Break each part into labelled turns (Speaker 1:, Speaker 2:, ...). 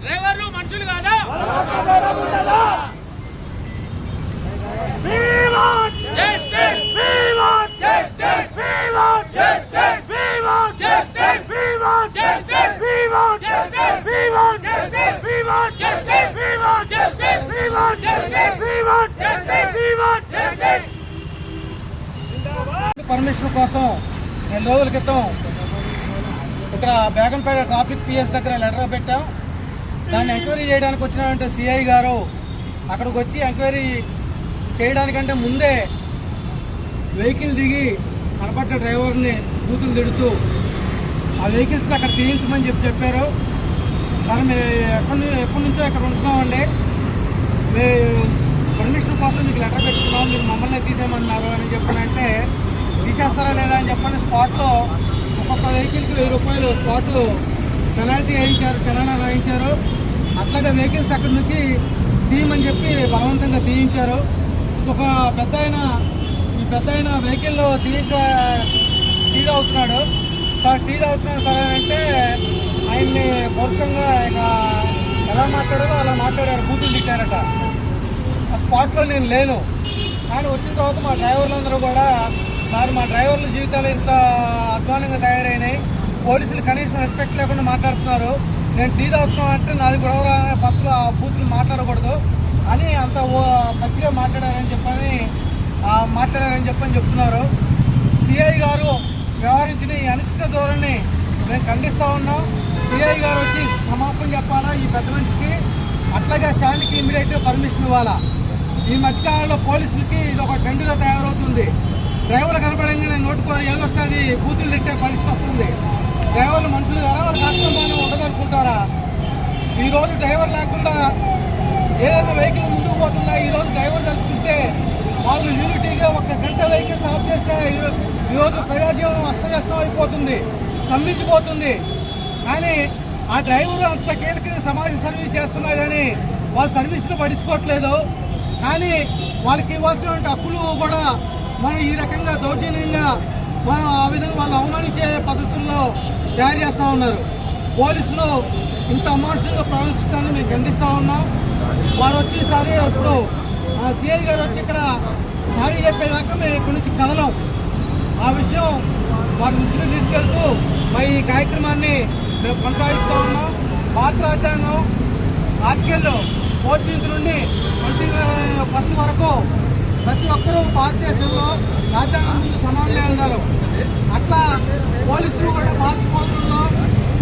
Speaker 1: డ్రైవర్లు మనుషులు కాదా?
Speaker 2: పర్మిషన్ కోసం 2 రోజుల క్రితం ఇక్కడ బేగంపేట ట్రాఫిక్ పిఎస్ దగ్గర లెటర్ పెట్టాం. దాన్ని ఎంక్వైరీ చేయడానికి వచ్చినటువంటి సిఐ గారు అక్కడికి వచ్చి ఎంక్వైరీ చేయడానికంటే ముందే వెహికల్ దిగి కనపడ్డ డ్రైవర్ని బూతులు తిడుతూ ఆ వెహికల్స్ని అక్కడ తీయించమని చెప్పారు. కానీ మేము ఎప్పటి నుంచో ఇక్కడ ఉంటున్నామండి, మేము పర్మిషన్ కోసం మీకు లెటర్ పెట్టుకున్నాం, మీరు మమ్మల్ని తీసేయమన్నారు అని చెప్పానంటే తీసేస్తారా లేదా అని చెప్పని స్పాట్లో ఒక్కొక్క వెహికల్కి 1000 రూపాయలు స్పాట్లో పెనాల్టీ వేయించారు, చలానా రాయించారు. అట్లాగే వెహికల్స్ అక్కడి నుంచి తీయమని చెప్పి బలవంతంగా తీయించారు. ఒక పెద్ద ఆయన వెహికల్లో టీ తాగుతున్నాడు సార్, సార్ అంటే ఆయన్ని పరుషంగా ఇక ఎలా మాట్లాడారో అలా మాట్లాడారు, బూతులు తిట్టారట. ఆ స్పాట్లో నేను లేను, కానీ వచ్చిన తర్వాత మా డ్రైవర్లందరూ కూడా సార్ మా డ్రైవర్ల జీవితాలు ఇంత అధ్వానంగా తయారైనాయి, పోలీసులు కనీసం రెస్పెక్ట్ లేకుండా మాట్లాడుతున్నారు, నేను టీ తాగుతున్నాను అంటే నాది గొడవ అనే పక్కన ఆ బూతులు మాట్లాడకూడదు అని అంత మంచిగా మాట్లాడారని చెప్పని చెప్తున్నారు. సిఐ గారు వ్యవహరించిన ఈ అనిశ్చిత ధోరణి మేము ఖండిస్తూ ఉన్నాం. సిఐ గారు వచ్చి క్షమాపణ చెప్పాలా ఈ పెద్ద మనిషికి, అట్లాగే స్టాండ్కి ఇమ్మీడియట్గా పర్మిషన్ ఇవ్వాలా. ఈ మధ్యకాలంలో పోలీసులకి ఇది ఒక ట్రెండ్గా తయారవుతుంది. డ్రైవర్లు కనపడంగానే నోటుకో ఏదొస్తుంది బూతులు తిట్టే పరిస్థితి వస్తుంది. డ్రైవర్లు మనుషులు కదా, వాళ్ళు కష్టంగానే ఉండదనుకుంటారా? ఈరోజు డ్రైవర్ లేకుండా ఏదైనా వెహికల్ ముందుకు పోతుందా? ఈరోజు డ్రైవర్ తెలుసుకుంటే వాళ్ళు యూనిటీగా 1 గంట వెహికల్స్ ఆఫ్ చేస్తే ఈరోజు ప్రజాజీవనం అస్తవ్యస్తం అయిపోతుంది, స్తంభించిపోతుంది. కానీ ఆ డ్రైవరు అంత కీలకమైన సమాజ సర్వీస్ చేస్తున్నా కానీ వాళ్ళ సర్వీస్ను పట్టించుకోవట్లేదు. కానీ వాళ్ళకి ఇవ్వాల్సినటువంటి హక్కులు కూడా మనం ఈ రకంగా దౌర్జన్యంగా మనం ఆ విధంగా వాళ్ళు అవమానించే పద్ధతుల్లో తయారు చేస్తూ ఉన్నారు. పోలీసులు ఇంత అమానుషంగా ప్రవర్తిస్తానని మేము ఖండిస్తూ ఉన్నాం. వారు వచ్చి ఈసారి ఇప్పుడు సిఐ గారు వచ్చి ఇక్కడ సారీ చెప్పేదాకా మేము ఇక్కడి నుంచి కదలం. ఆ విషయం వారి దృష్టికి తీసుకెళ్తూ ఈ కార్యక్రమాన్ని మేము కొనసాగిస్తూ ఉన్నాం. భారత రాజ్యాంగం ఆర్టికల్ 14 నుండి 21 వరకు ప్రతి ఒక్కరూ భారతదేశంలో రాజ్యాంగం ముందు సమానులే ఉన్నారు. అట్లా పోలీసులు కూడా భారత పౌరుల్లో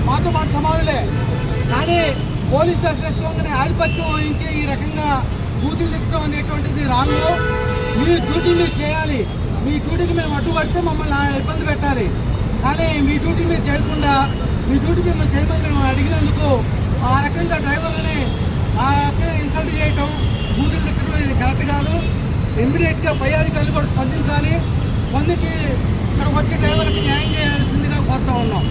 Speaker 2: మాతో పాటు సమానులే. కానీ పోలీస్ స్టేషన్లోనే ఆధిపత్యం వహించి ఈ రకంగా డ్యూటీలు తిట్టడం అనేటువంటిది రాంగ్. మీ డ్యూటీ మీరు చేయాలి, మీ డ్యూటీకి మేము అడ్డుపడితే మమ్మల్ని ఇబ్బంది పెట్టాలి. కానీ మీ డ్యూటీ మీరు చేయకుండా మీ డ్యూటీ మిమ్మల్ని చేయమని మేము అడిగినందుకు ఆ రకంగా డ్రైవర్లని ఆ రకంగా ఇన్సల్ట్ చేయటం, డ్యూటీలు తిట్టడం ఇది కరెక్ట్ కాదు. ఇమ్మీడియట్గా పై అధికారులు కూడా స్పందించాలి. మందికి ఇక్కడ వచ్చి డ్రైవర్కి న్యాయం చేయాల్సిందిగా కోరుతూ ఉన్నాం.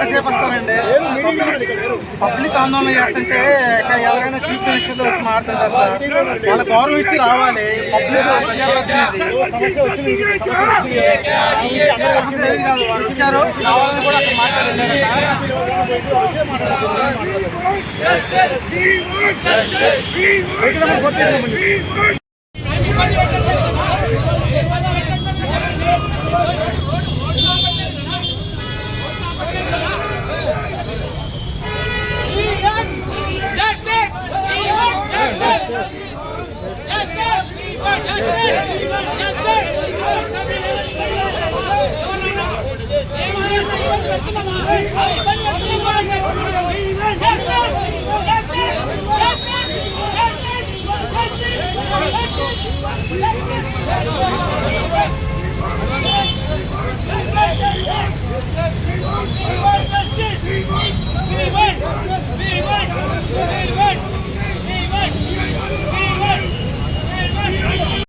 Speaker 2: ఎంతసేపు వస్తారండి? పబ్లిక్ ఆందోళన చేస్తుంటే ఎవరైనా చీఫ్ మినిస్టర్లు వచ్చి మాట్లాడతారు సార్, వాళ్ళ గౌరవం ఇచ్చి రావాలి. పబ్లిక్ ప్రజాప్రతినిధి కాదు, వాళ్ళు వచ్చారు కావాలని కూడా అక్కడ మాట్లాడలేదు.